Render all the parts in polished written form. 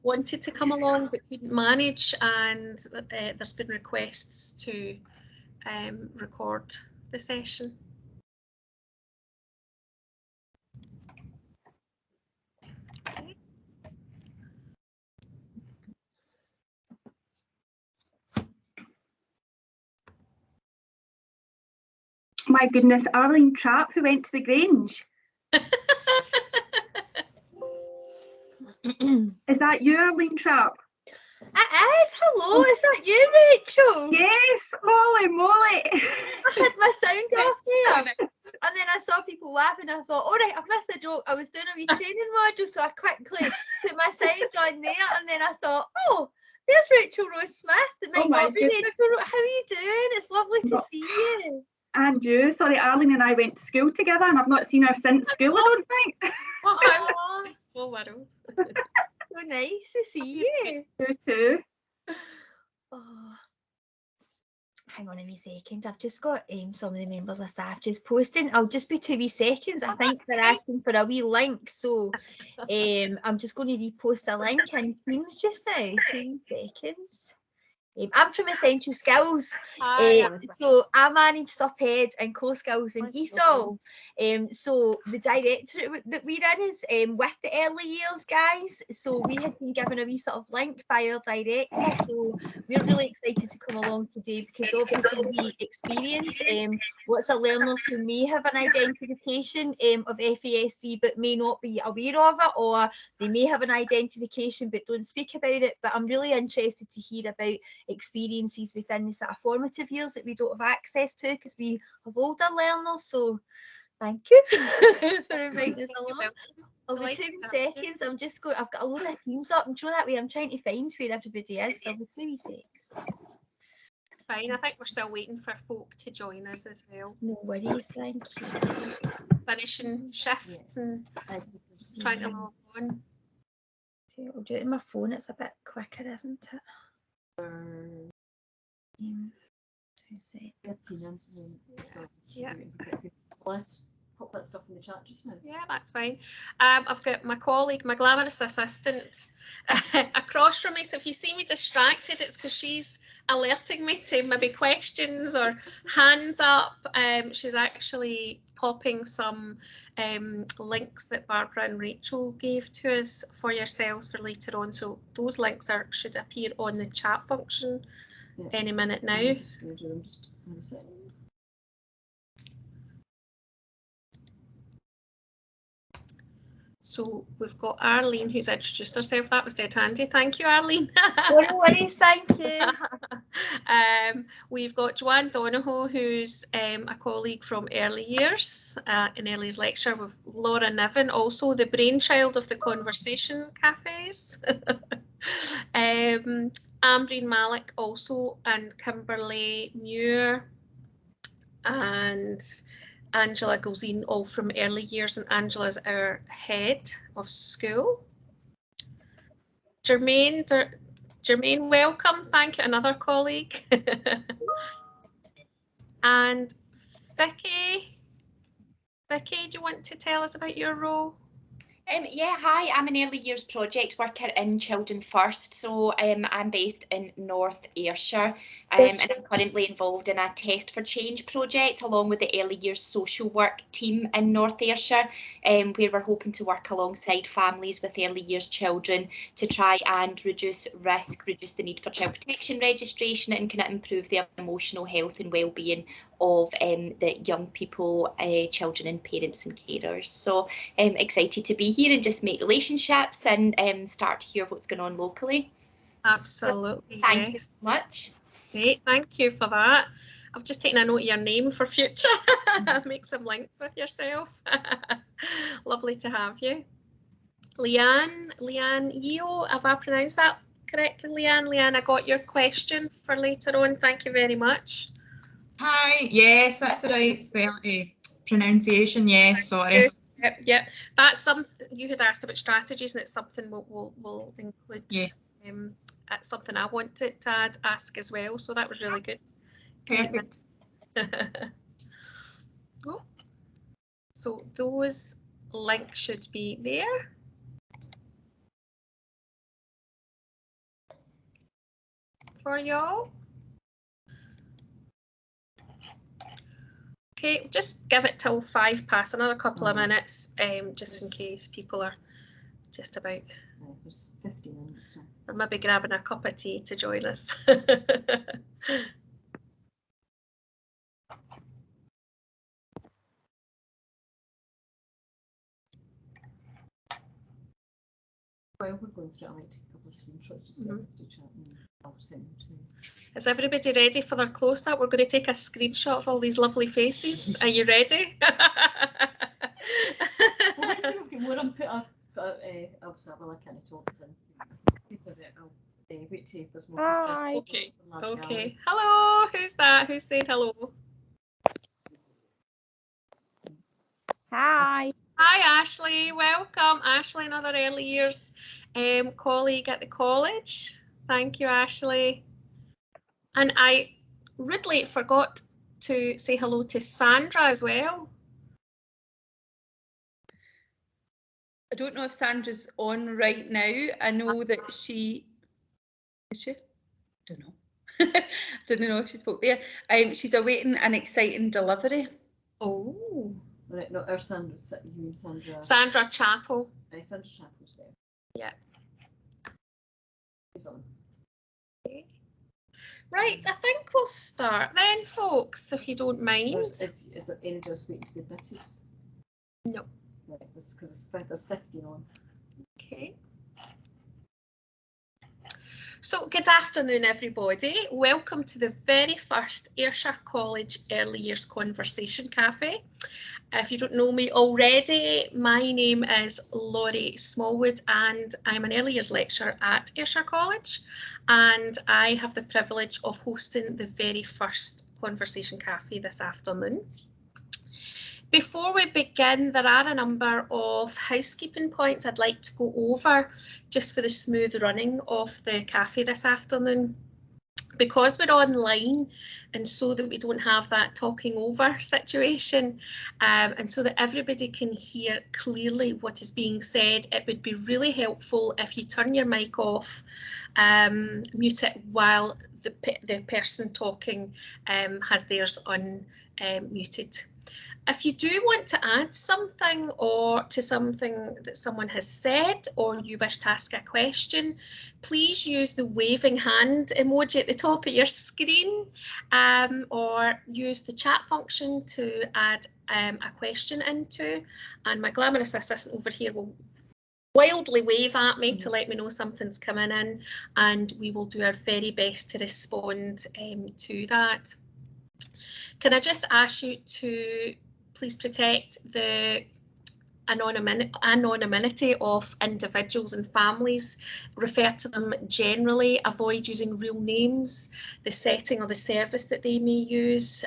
wanted to come along but couldn't manage, and there's been requests to record the session. My goodness, Arlene Trapp, who went to the Grange. Is that you, Arlene Trapp? It is. Hello, is that you, Rachel? Yes, holy moly. I had my sound off there, and then I saw people laughing. I thought, all right, I've missed a joke. I was doing a wee training module, so I quickly put my sound on there, and then I thought, oh, there's Rachel Rose Smith. It might not be Rachel. How are you doing? It's lovely to see you. And you. Sorry, Arlene and I went to school together, and I've not seen her since school, I don't think. Oh, small world. So nice to see you. You too. Oh, hang on a wee second. I've just got some of the members of staff just posting. I'll just be 2 wee seconds. I think they're asking for a wee link, so I'm just going to repost a link in Teams just now. 2 wee seconds. I'm from Essential Skills, so I manage Suped and Core Skills in ESOL. So the directorate that we're in is with the early years guys. So we had been given a wee sort of link by our director. So we're really excited to come along today because obviously we experience lots of learners who may have an identification of FASD but may not be aware of it, or they may have an identification but don't speak about it. But I'm really interested to hear about experiences within the sort of formative years that we don't have access to because we have older learners. So thank you for inviting us along. I'll be 2 seconds. I'm just going, I've got a load of Teams up, and through that way I'm trying to find where everybody is. So I'll be 2 seconds. It's fine. I think we're still waiting for folk to join us as well. No worries, thank you. Finishing shifts and trying to log on. I'll do it on my phone, it's a bit quicker, isn't it? 2 seconds. Yeah. Pop that stuff in the chat just now. Yeah, that's fine. I've got my colleague, my glamorous assistant, across from me. So if you see me distracted, it's because she's alerting me to maybe questions or hands up. She's actually popping some links that Barbara and Rachel gave to us for yourselves for later on. So those links should appear on the chat function any minute now. So we've got Arlene, who's introduced herself. That was dead handy. Thank you, Arlene. No worries, thank you. We've got Joanne Donohoe, who's a colleague from early years, in early years lecture, with Laura Niven, also the brainchild of the conversation cafes. Ambreen Malik also, and Kimberly Muir, and Angela Gulzine, all from early years, and Angela's our head of school. Jermaine, welcome. Thank you, another colleague. And Vicky, do you want to tell us about your role? Yeah, hi, I'm an early years project worker in Children First. So I'm based in North Ayrshire, and I'm currently involved in a Test for Change project along with the early years social work team in North Ayrshire, where we're hoping to work alongside families with early years children to try and reduce risk, reduce the need for child protection registration, and kind of improve the emotional health and well-being of the young people, children and parents and carers. So excited to be here and just make relationships and start to hear what's going on locally. Absolutely. Thank you so much. Great, thank you for that. I've just taken a note of your name for future. Make some links with yourself. Lovely to have you. Leanne Eo, have I pronounced that correctly, Leanne? Leanne, I got your question for later on. Thank you very much. Hi, yes, that's the right pronunciation, yes, sorry. Yep. That's something you had asked about strategies, and it's something we'll include. Yes. It's something I wanted to ask as well, so that was really good. Perfect. Oh. So those links should be there. for y'all. Okay, just give it till 5 past, another couple of minutes, just in case people are just about. There's 50 minutes. Or maybe grabbing a cup of tea to join us. While we're going through it, I might take a couple of screenshots just to chat and I'll send them to you. Is everybody ready for their close-up? We're going to take a screenshot of all these lovely faces. Are you ready? Hi. Okay. Okay. Hello. Who's that? Who's saying hello? Hi. Hi, Ashley. Welcome. Ashley, another early years colleague at the college. Thank you, Ashley. And I rudely forgot to say hello to Sandra as well. I don't know if Sandra's on right now. I know that she, is she? Don't know. Don't know if she spoke there. She's awaiting an exciting delivery. Oh. Right, no, our Sandra, you mean Sandra? Sandra Chapel. Sandra Chapel's there. Yeah. He's on. Okay. Right, I think we'll start then, folks, if you don't mind. Is there anybody else waiting to be admitted? No. Right, because there's 15 on. Okay. So good afternoon, everybody. Welcome to the very first Ayrshire College Early Years Conversation Cafe. If you don't know me already, my name is Laurie Smallwood and I'm an early years lecturer at Ayrshire College, and I have the privilege of hosting the very first Conversation Cafe this afternoon. Before we begin, there are a number of housekeeping points I'd like to go over just for the smooth running of the cafe this afternoon. Because we're online and so that we don't have that talking over situation, and so that everybody can hear clearly what is being said, it would be really helpful if you turn your mic off, mute it while the person talking has theirs unmuted. If you do want to add something or to something that someone has said, or you wish to ask a question, please use the waving hand emoji at the top of your screen, or use the chat function to add a question into, and my glamorous assistant over here will wildly wave at me to let me know something's coming in, and we will do our very best to respond to that. Can I just ask you to please protect the anonymity of individuals and families, refer to them generally, avoid using real names, the setting or the service that they may use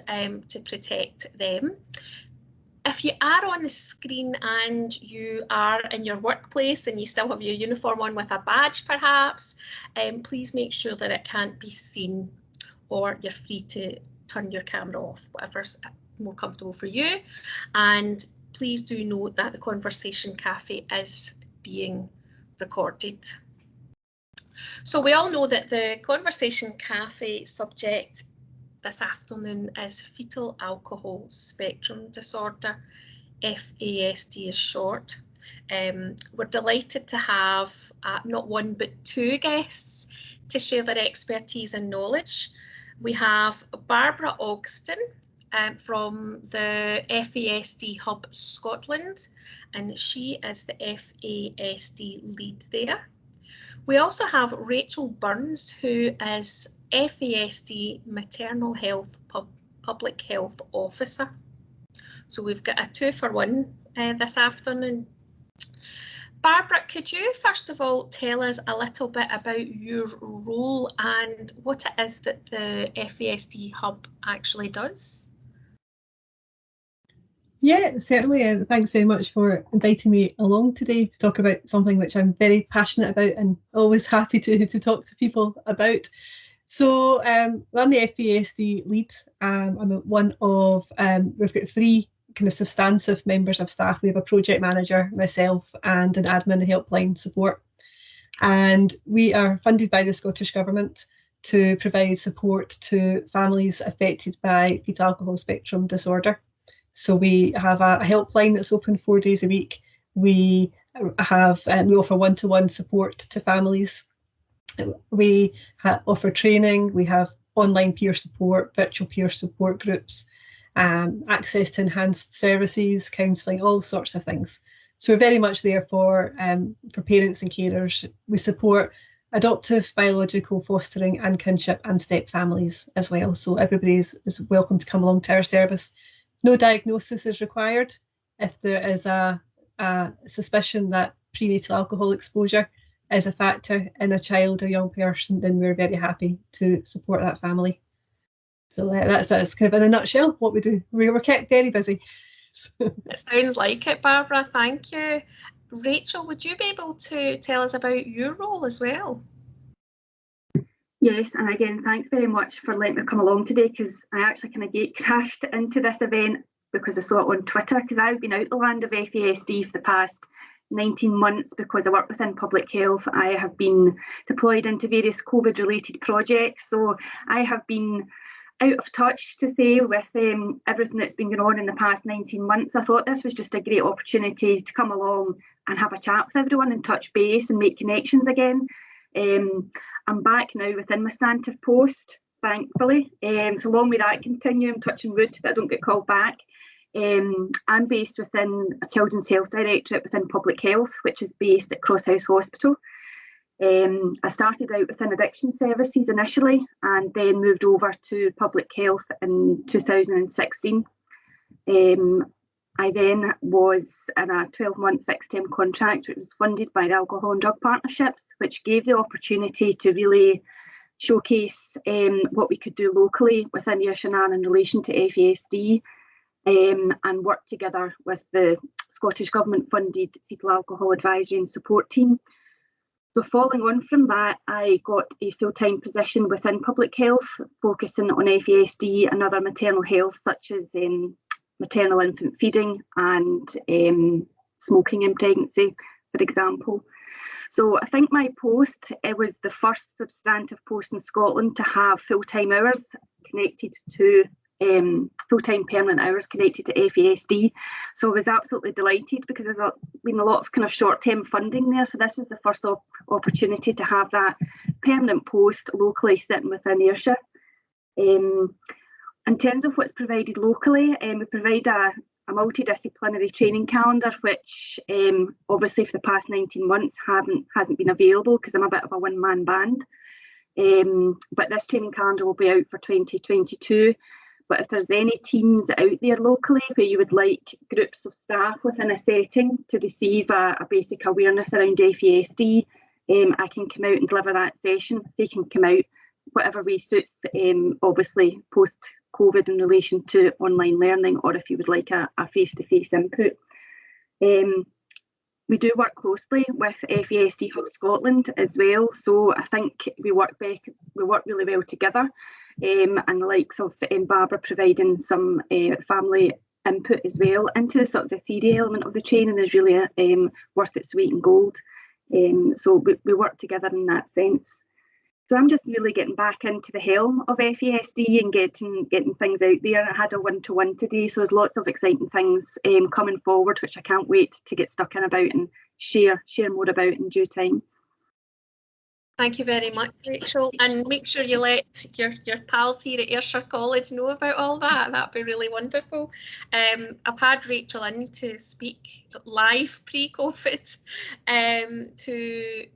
to protect them. If you are on the screen and you are in your workplace and you still have your uniform on with a badge perhaps, please make sure that it can't be seen, or you're free to turn your camera off, whatever's more comfortable for you. And please do note that the Conversation Cafe is being recorded. So we all know that the Conversation Cafe subject this afternoon is fetal alcohol spectrum disorder, FASD is short. We're delighted to have not one but two guests to share their expertise and knowledge. We have Barbara Ogston from the FASD Hub Scotland, and she is the FASD lead there. We also have Rachel Burns, who is FASD Maternal Health Public Health Officer. So we've got a 2-for-1 this afternoon. Barbara, could you first of all tell us a little bit about your role and what it is that the FASD Hub actually does? Yeah, certainly. Thanks very much for inviting me along today to talk about something which I'm very passionate about and always happy to talk to people about. So I'm the FASD lead. I'm one of, we've got 3 kind of substantive members of staff. We have a project manager, myself, and an admin and helpline support. And we are funded by the Scottish Government to provide support to families affected by fetal alcohol spectrum disorder. So we have a helpline that's open 4 days a week. We offer one-to-one support to families. We offer training. We have online peer support, virtual peer support groups, access to enhanced services, counselling, all sorts of things. So we're very much there for parents and carers. We support adoptive, biological, fostering and kinship and step families as well. So everybody is welcome to come along to our service. No diagnosis is required. If there is a suspicion that prenatal alcohol exposure is a factor in a child or young person, then we're very happy to support that family. So that's kind of in a nutshell what we do. We're kept very busy. It sounds like it, Barbara. Thank you. Rachel, would you be able to tell us about your role as well? Yes, and again, thanks very much for letting me come along today, because I actually kind of crashed into this event because I saw it on Twitter, because I've been out the land of FASD for the past 19 months because I work within public health. I have been deployed into various COVID-related projects, so I have been out of touch, to say, with everything that's been going on in the past 19 months. I thought this was just a great opportunity to come along and have a chat with everyone and touch base and make connections again. I'm back now within my substantive post, thankfully. So long may that continue. I'm touching wood that I don't get called back. I'm based within a Children's Health Directorate within public health, which is based at Cross House Hospital. I started out within addiction services initially and then moved over to public health in 2016. I then was in a 12-month fixed-term contract, which was funded by the Alcohol and Drug Partnerships, which gave the opportunity to really showcase what we could do locally within Ayrshire in relation to FASD, and work together with the Scottish Government-funded Fetal Alcohol Advisory and Support Team. So following on from that, I got a full-time position within public health, focusing on FASD and other maternal health, such as maternal infant feeding and smoking in pregnancy, for example. So I think my post, it was the first substantive post in Scotland to have full-time hours connected to full-time permanent hours connected to FASD. So I was absolutely delighted, because there's been a lot of kind of short-term funding there. So this was the first opportunity to have that permanent post locally sitting within Ayrshire. In terms of what's provided locally, we provide a multidisciplinary training calendar, which obviously for the past 19 months hasn't been available because I'm a bit of a one-man band. But this training calendar will be out for 2022. But if there's any teams out there locally where you would like groups of staff within a setting to receive a basic awareness around FASD, I can come out and deliver that session. They can come out whatever way suits, obviously post-COVID in relation to online learning, or if you would like a face-to-face input. We do work closely with FASD Hub Scotland as well, so I think we work really well together, and the likes of Barbara providing some family input as well into the sort of the theory element of the training is really worth its weight in gold. So we work together in that sense. So I'm just really getting back into the helm of FASD and getting things out there. I had a one-to-one today, so there's lots of exciting things coming forward, which I can't wait to get stuck in about and share more about in due time. Thank you very much, Rachel, and make sure you let your pals here at Ayrshire College know about all that. That'd be really wonderful. I've had Rachel in to speak live pre-COVID to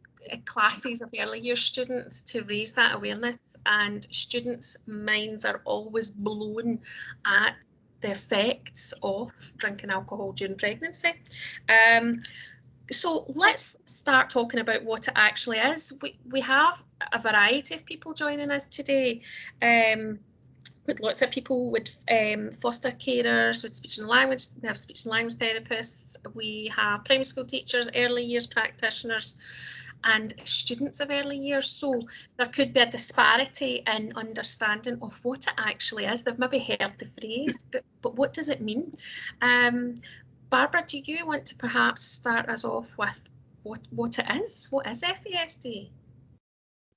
classes of early year students to raise that awareness, and students' minds are always blown at the effects of drinking alcohol during pregnancy. So let's start talking about what it actually is. We have a variety of people joining us today, with lots of people with foster carers, with speech and language. We have speech and language therapists, we have primary school teachers, early years practitioners, and students of early years. So there could be a disparity in understanding of what it actually is. They've maybe heard the phrase, but what does it mean? Barbara, do you want to perhaps start us off with what it is? What is FASD?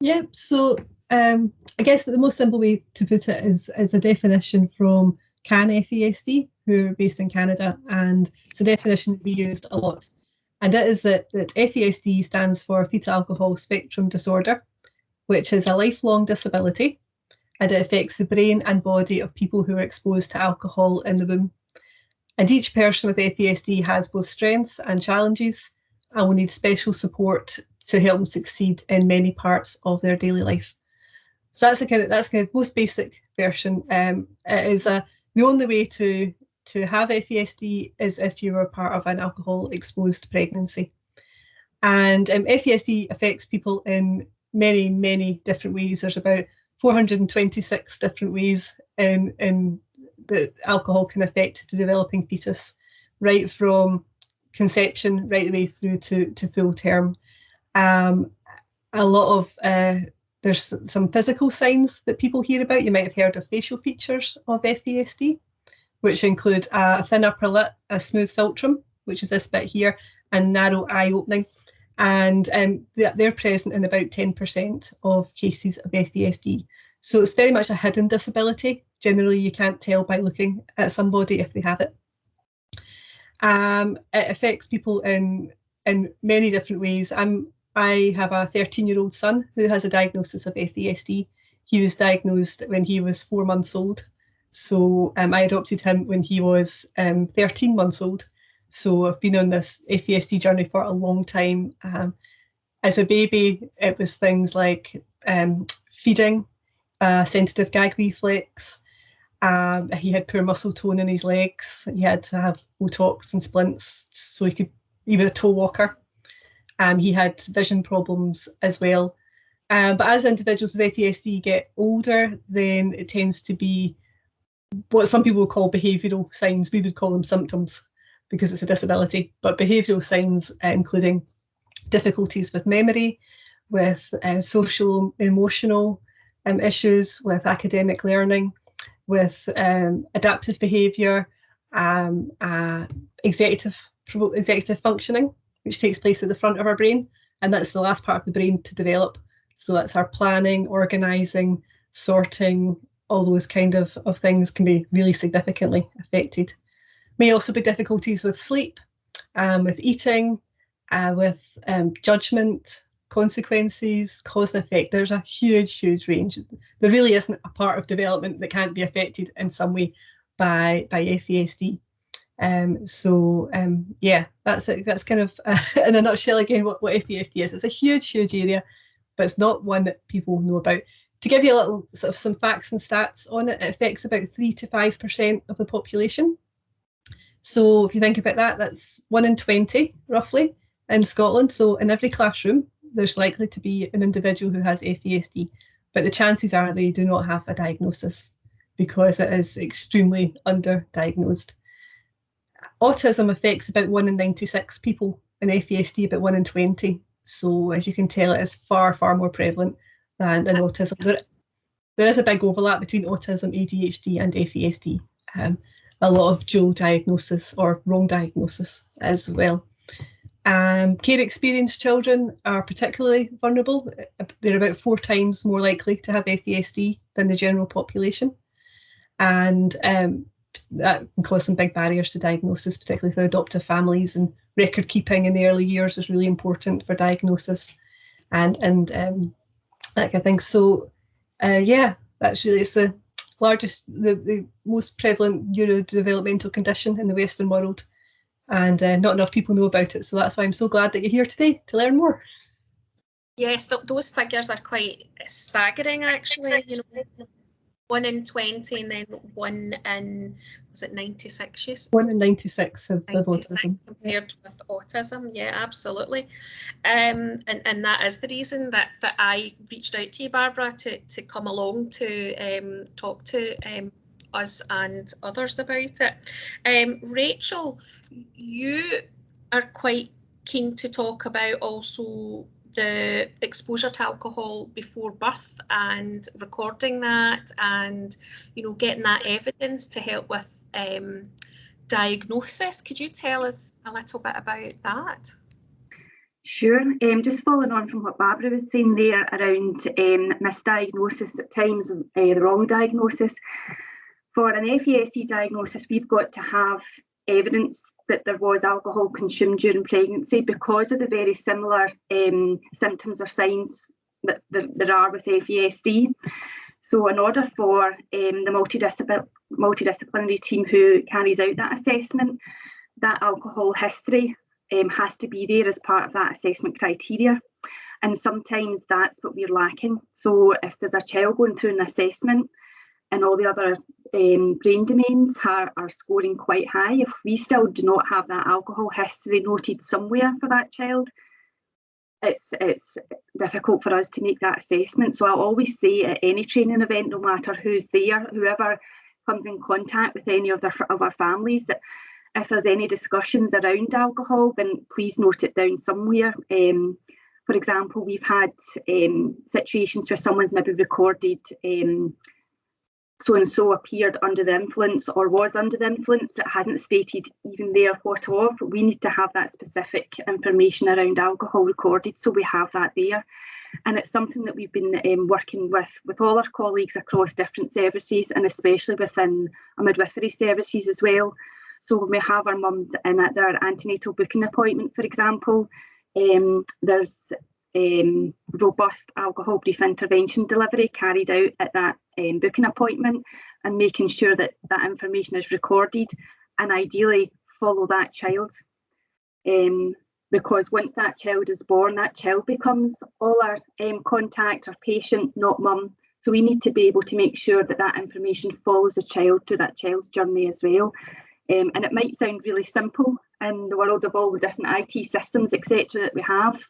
Yeah, so I guess the most simple way to put it is a definition from CAN FASD, who are based in Canada, and it's a definition that we used a lot. And it is that FASD stands for Fetal Alcohol Spectrum Disorder, which is a lifelong disability, and it affects the brain and body of people who are exposed to alcohol in the womb. And each person with FASD has both strengths and challenges and will need special support to help them succeed in many parts of their daily life. So that's the kind of most basic version. It is the only way to have FASD is if you were part of an alcohol-exposed pregnancy. And FASD affects people in many, many different ways. There's about 426 different ways in that alcohol can affect the developing fetus, right from conception right the way through to full term. A lot of there's some physical signs that people hear about. You might have heard of facial features of FASD, which include a thin upper lip, a smooth philtrum, which is this bit here, and narrow eye opening. And they're present in about 10% of cases of FASD. So it's very much a hidden disability. Generally, you can't tell by looking at somebody if they have it. It affects people in many different ways. I have a 13-year-old son who has a diagnosis of FASD. He was diagnosed when he was 4 months old. So I adopted him when he was 13 months old. So I've been on this FASD journey for a long time. As a baby, it was things like feeding, sensitive gag reflex. He had poor muscle tone in his legs. He had to have Botox and splints so he was a toe walker. He had vision problems as well. But as individuals with FASD get older, then it tends to be what some people would call behavioural signs. We would call them symptoms because it's a disability, but behavioural signs including difficulties with memory, with social, emotional issues, with academic learning, with adaptive behaviour, executive functioning, which takes place at the front of our brain, and that's the last part of the brain to develop. So that's our planning, organising, sorting, all those kind of things can be really significantly affected. May also be difficulties with sleep, with eating, with judgment, consequences, cause and effect. There's a huge range. There really isn't a part of development that can't be affected in some way by FASD. Yeah, that's it. That's kind of in a nutshell again what FASD is. It's a huge area, but it's not one that people know about. To give you a little sort of some facts and stats on it, it affects about 3 to 5% of the population. So if you think about that, that's 1 in 20 roughly in Scotland. So in every classroom, there's likely to be an individual who has FASD, but the chances are they do not have a diagnosis because it is extremely underdiagnosed. Autism affects about 1 in 96 people, and FASD about 1 in 20. So as you can tell, it is far more prevalent than in autism. There is a big overlap between autism, ADHD and FASD. A lot of dual diagnosis or wrong diagnosis as well. Care experienced children are particularly vulnerable. They're about 4 times more likely to have FASD than the general population. And that can cause some big barriers to diagnosis, particularly for adoptive families, and record keeping in the early years is really important for diagnosis and that kind of thing. So yeah, that's really, it's the largest, the most prevalent neurodevelopmental condition in the Western world, and not enough people know about it. So that's why I'm so glad that you're here today to learn more. Yes, those figures are quite staggering, actually. 1 in 20, and then 1 in, was it 96? Yes. 1 in 96 have autism. Compared with autism, yeah, absolutely. And that is the reason that I reached out to you, Barbara, to come along to talk to us and others about it. Rachel, you are quite keen to talk about also the exposure to alcohol before birth and recording that, and getting that evidence to help with diagnosis. Could you tell us a little bit about that? Sure. Just following on from what Barbara was saying there around misdiagnosis at times, the wrong diagnosis. For an FASD diagnosis, we've got to have evidence that there was alcohol consumed during pregnancy because of the very similar symptoms or signs that there are with FASD. So in order for the multidisciplinary team who carries out that assessment, that alcohol history has to be there as part of that assessment criteria. And sometimes that's what we're lacking. So if there's a child going through an assessment and all the other brain domains are scoring quite high, if we still do not have that alcohol history noted somewhere for that child, it's difficult for us to make that assessment. So I'll always say at any training event, no matter who's there, whoever comes in contact with any of our families, that if there's any discussions around alcohol, then please note it down somewhere. For example, we've had situations where someone's maybe recorded so-and-so appeared under the influence or was under the influence, but it hasn't stated even there what of. We need to have that specific information around alcohol recorded, so we have that there. And it's something that we've been working with all our colleagues across different services, and especially within our midwifery services as well. So when we have our mums in at their antenatal booking appointment, for example, there's robust alcohol brief intervention delivery carried out at that booking appointment, and making sure that that information is recorded and ideally follow that child. Because once that child is born, that child becomes all our contact, our patient, not mum. So we need to be able to make sure that that information follows the child through that child's journey as well. And it might sound really simple in the world of all the different IT systems, etc. that we have,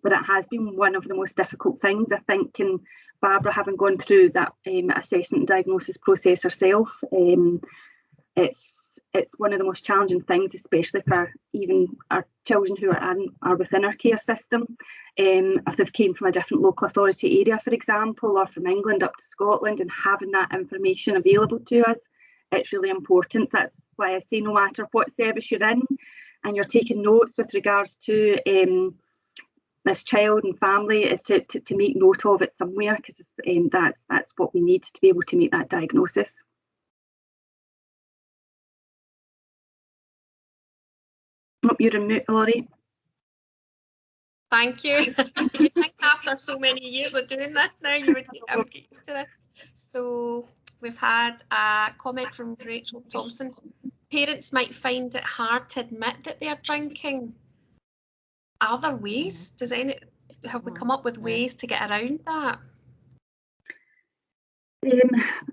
but it has been one of the most difficult things, I think, and Barbara, having gone through that assessment and diagnosis process herself, it's one of the most challenging things, especially for even our children who are within our care system. If they've came from a different local authority area, for example, or from England up to Scotland, and having that information available to us, it's really important. That's why I say no matter what service you're in and you're taking notes with regards to this child and family, is to make note of it somewhere, because that's what we need to be able to make that diagnosis. Oh, you're in mute, Laurie. Thank you. I think after so many years of doing this now, you would get used to this. So we've had a comment from Rachel Thompson. Parents might find it hard to admit that they're drinking. Are there ways? Have we come up with ways to get around that?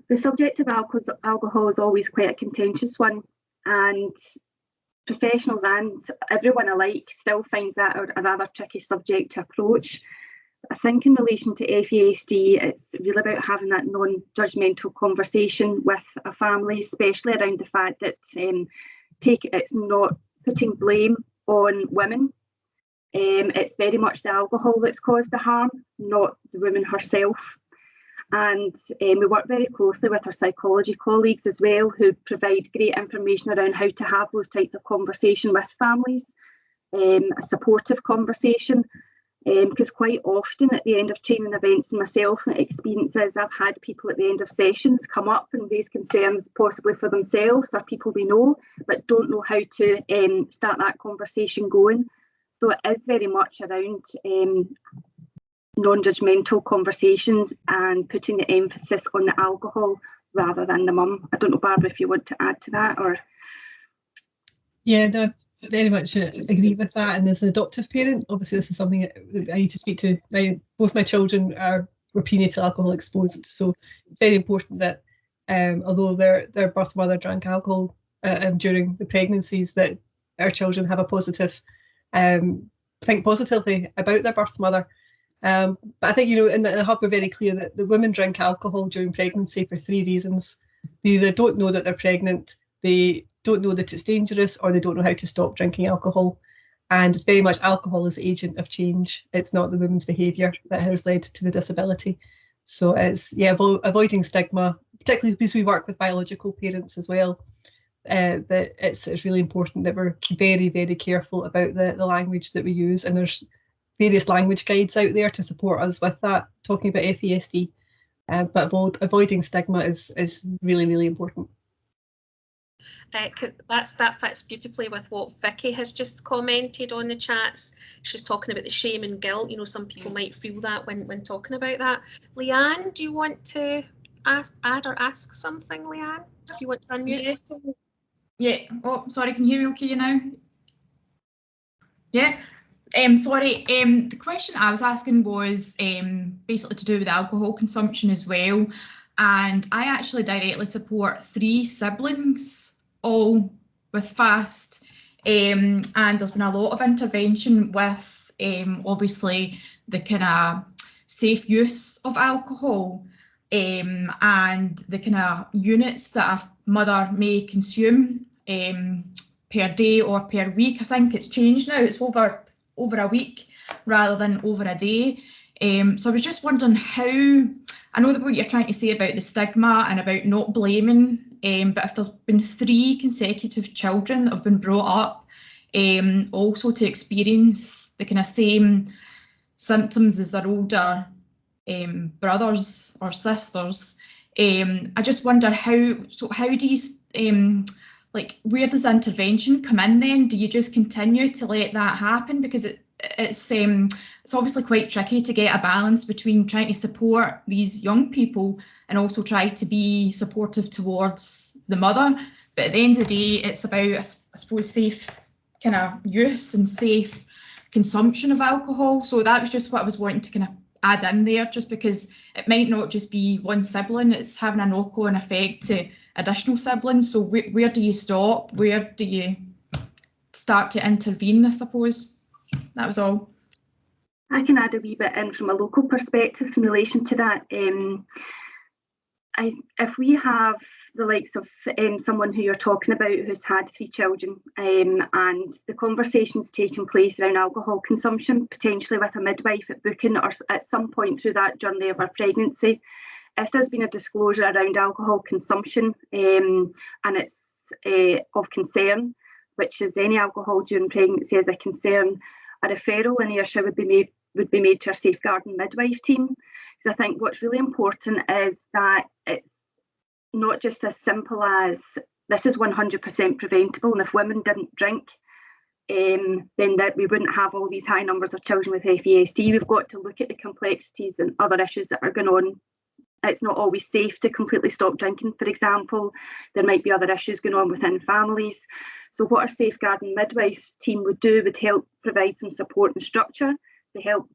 The subject of alcohol is always quite a contentious one, and professionals and everyone alike still finds that a rather tricky subject to approach. I think in relation to FASD, it's really about having that non-judgmental conversation with a family, especially around the fact that it's not putting blame on women. It's very much the alcohol that's caused the harm, not the woman herself. And we work very closely with our psychology colleagues as well, who provide great information around how to have those types of conversation with families, a supportive conversation. Because quite often at the end of training events, and myself and experiences, I've had people at the end of sessions come up and raise concerns possibly for themselves or people we know, but don't know how to start that conversation going. So it is very much around non-judgmental conversations and putting the emphasis on the alcohol rather than the mum. I don't know, Barbara, if you want to add to that, or? Yeah, no, I very much agree with that. And as an adoptive parent, obviously this is something that I need to speak to. Both my children were prenatal alcohol exposed, so it's very important that although their birth mother drank alcohol during the pregnancies, that our children have a positive, think positively about their birth mother. But I think, in the hub we're very clear that the women drink alcohol during pregnancy for 3 reasons. They either don't know that they're pregnant, they don't know that it's dangerous, or they don't know how to stop drinking alcohol. And it's very much alcohol as the agent of change. It's not the woman's behaviour that has led to the disability. So it's, avoiding stigma, particularly because we work with biological parents as well, that it's really important that we're very, very careful about the language that we use. And there's various language guides out there to support us with that, talking about FASD. But avoiding stigma is really, really important. That fits beautifully with what Vicky has just commented on the chats. She's talking about the shame and guilt. You know, some people might feel that when talking about that. Leanne, do you want to add or ask something, Leanne? Do you want to unmute? Yes. Yeah. Oh, sorry. Can you hear me okay now? Yeah. Sorry. The question I was asking was basically to do with alcohol consumption as well. And I actually directly support 3 siblings, all with FASD. And there's been a lot of intervention with obviously the kind of safe use of alcohol and the kind of units that a mother may consume per day or per week. I think it's changed now. It's over a week rather than over a day. So I was just wondering how, I know that what you're trying to say about the stigma and about not blaming, but if there's been 3 consecutive children that have been brought up also to experience the kind of same symptoms as their older brothers or sisters, I just wonder how do you, like, where does the intervention come in then? Do you just continue to let that happen? Because it's obviously quite tricky to get a balance between trying to support these young people and also try to be supportive towards the mother. But at the end of the day, it's about, I suppose, safe kind of use and safe consumption of alcohol. So that was just what I was wanting to kind of add in there, just because it might not just be one sibling, it's having a knock-on effect to additional siblings. So where do you stop? Where do you start to intervene, I suppose? That was all. I can add a wee bit in from a local perspective in relation to that. If we have the likes of someone who you're talking about who's had 3 children and the conversations taking place around alcohol consumption, potentially with a midwife at booking or at some point through that journey of our pregnancy, if there's been a disclosure around alcohol consumption and it's of concern, which is any alcohol during pregnancy is a concern, a referral in Ayrshire would be made to our safeguarding midwife team. Because I think what's really important is that it's not just as simple as this is 100% preventable, and if women didn't drink, then that we wouldn't have all these high numbers of children with FASD. We've got to look at the complexities and other issues that are going on. It's not always safe to completely stop drinking, for example. There might be other issues going on within families. So what our safeguarding midwife team would do would help provide some support and structure to help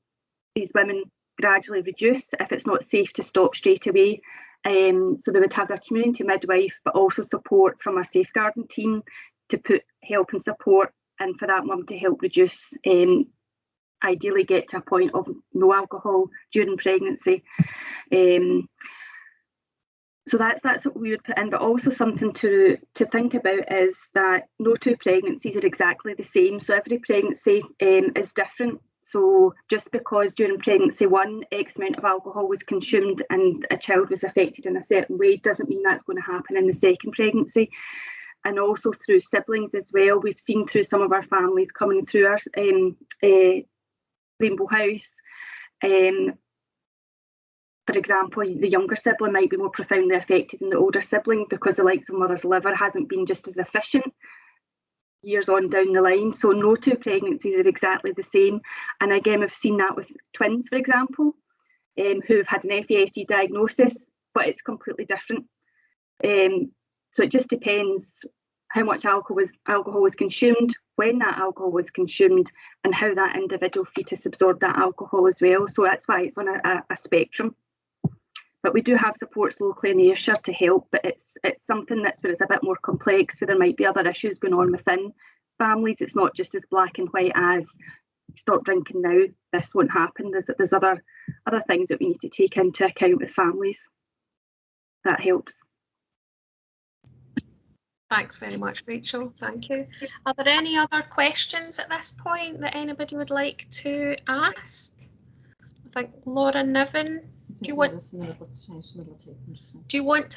these women gradually reduce if it's not safe to stop straight away. So they would have their community midwife, but also support from our safeguarding team to put help and support and for that mum to help reduce, ideally get to a point of no alcohol during pregnancy. So that's what we would put in, but also something to think about is that no 2 pregnancies are exactly the same. So every pregnancy is different. So just because during pregnancy 1 X amount of alcohol was consumed and a child was affected in a certain way doesn't mean that's going to happen in the second pregnancy. And also through siblings as well, we've seen through some of our families coming through our Rainbow House. For example, the younger sibling might be more profoundly affected than the older sibling because the likes of mother's liver hasn't been just as efficient years on down the line. So no 2 pregnancies are exactly the same. And again, we've seen that with twins, for example, who've had an FASD diagnosis, but it's completely different. So it just depends how much alcohol was consumed, when that alcohol was consumed, and how that individual fetus absorbed that alcohol as well. So that's why it's on a spectrum. But we do have supports locally in Ayrshire to help, but it's something that's where it's a bit more complex, where there might be other issues going on within families. It's not just as black and white as stop drinking now, this won't happen. There's other things that we need to take into account with families. That helps. Thanks very much, Rachel. Thank you. Are there any other questions at this point that anybody would like to ask? I think Laura Niven, do you want to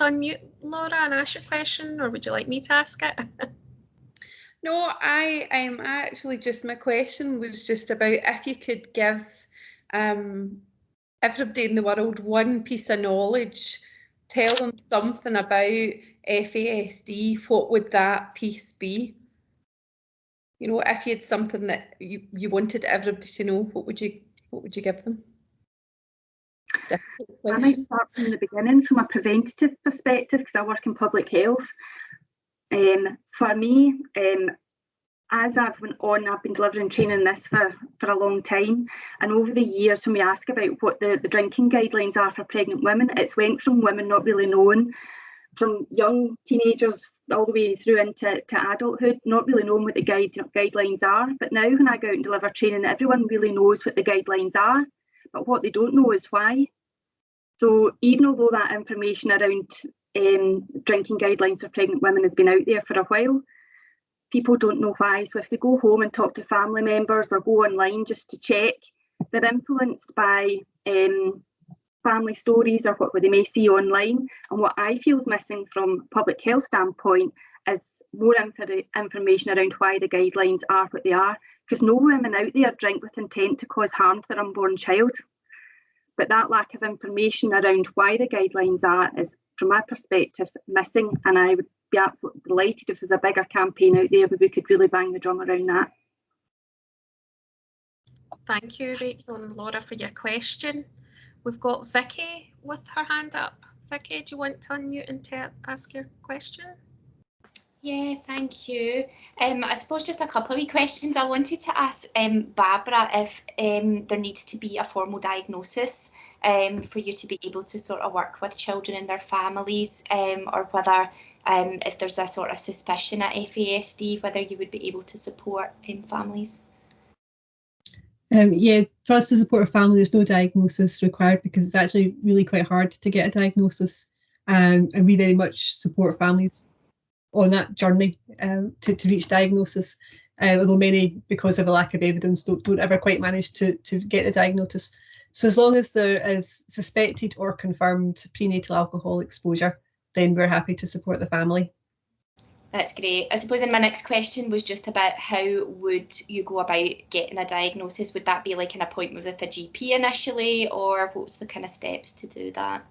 unmute, Laura, and ask your question, or would you like me to ask it? No, I actually just, my question was just about if you could give everybody in the world one piece of knowledge, tell them something about FASD, what would that piece be? You know, if you had something that you wanted everybody to know, what would you give them? I might start from the beginning, from a preventative perspective, because I work in public health. For me, as I've went on, I've been delivering training this for a long time, and over the years, when we ask about what the drinking guidelines are for pregnant women, it's went from women not really knowing, from young teenagers all the way through into adulthood, not really knowing what the guidelines are. But now when I go out and deliver training, everyone really knows what the guidelines are, but what they don't know is why. So even although that information around drinking guidelines for pregnant women has been out there for a while, people don't know why. So if they go home and talk to family members or go online just to check, they're influenced by family stories or what they may see online. And what I feel is missing from a public health standpoint is more information around why the guidelines are what they are, because no women out there drink with intent to cause harm to their unborn child. But that lack of information around why the guidelines are is, from my perspective, missing, and I would be absolutely delighted if there's a bigger campaign out there where we could really bang the drum around that. Thank you, Rachel and Laura, for your question. We've got Vicky with her hand up. Vicky, do you want to unmute and ask your question? Yeah, thank you. I suppose just a couple of wee questions. I wanted to ask Barbara if there needs to be a formal diagnosis for you to be able to sort of work with children and their families, or whether if there's a sort of suspicion at FASD, whether you would be able to support families. Yeah, for us to support a family, there's no diagnosis required because it's actually really quite hard to get a diagnosis, and we very much support families on that journey to reach diagnosis, although many, because of a lack of evidence, don't ever quite manage to get the diagnosis. So as long as there is suspected or confirmed prenatal alcohol exposure, then we're happy to support the family. That's great. I suppose, and my next question was just about how would you go about getting a diagnosis? Would that be like an appointment with a GP initially, or what's the kind of steps to do that?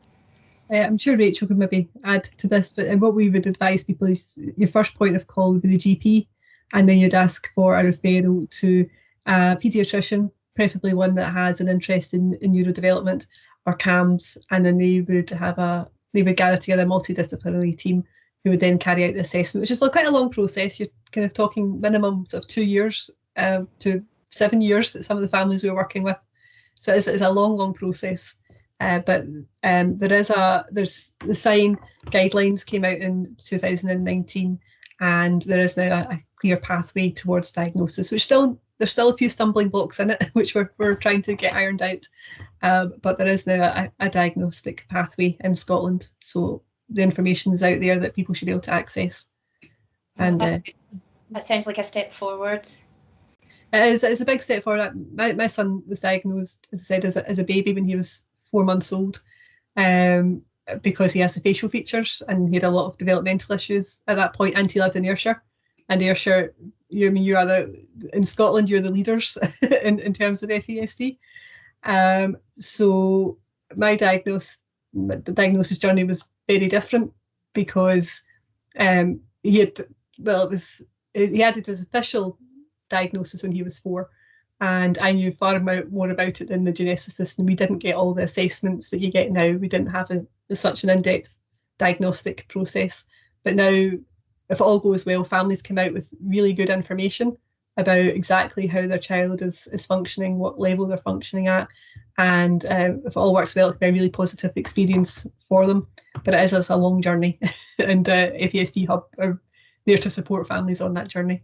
I'm sure Rachel could maybe add to this, but what we would advise people is your first point of call would be the GP, and then you'd ask for a referral to a paediatrician, preferably one that has an interest in neurodevelopment or CAMS, and then they would gather together a multidisciplinary team who would then carry out the assessment, which is quite a long process. You're kind of talking minimum of 2 years to 7 years at some of the families we're working with. So it's a long process. But there's the SIGN guidelines came out in 2019, and there is now a clear pathway towards diagnosis, which there's still a few stumbling blocks in it, which we're trying to get ironed out. But there is now a diagnostic pathway in Scotland, so the information is out there that people should be able to access. And that sounds like a step forward. It's a big step forward. My son was diagnosed, as I said, as a baby when he was 4 months old, because he has the facial features and he had a lot of developmental issues at that point, and he lived in Ayrshire. And Ayrshire, in Scotland, you're the leaders in terms of FASD. So the diagnosis journey was very different because he had his official diagnosis when he was 4. And I knew far more about it than the geneticist, and we didn't get all the assessments that you get now. We didn't have such an in-depth diagnostic process. But now, if it all goes well, families come out with really good information about exactly how their child is functioning, what level they're functioning at. And if it all works well, it can be a really positive experience for them. But it is a long journey, and FASD Hub are there to support families on that journey.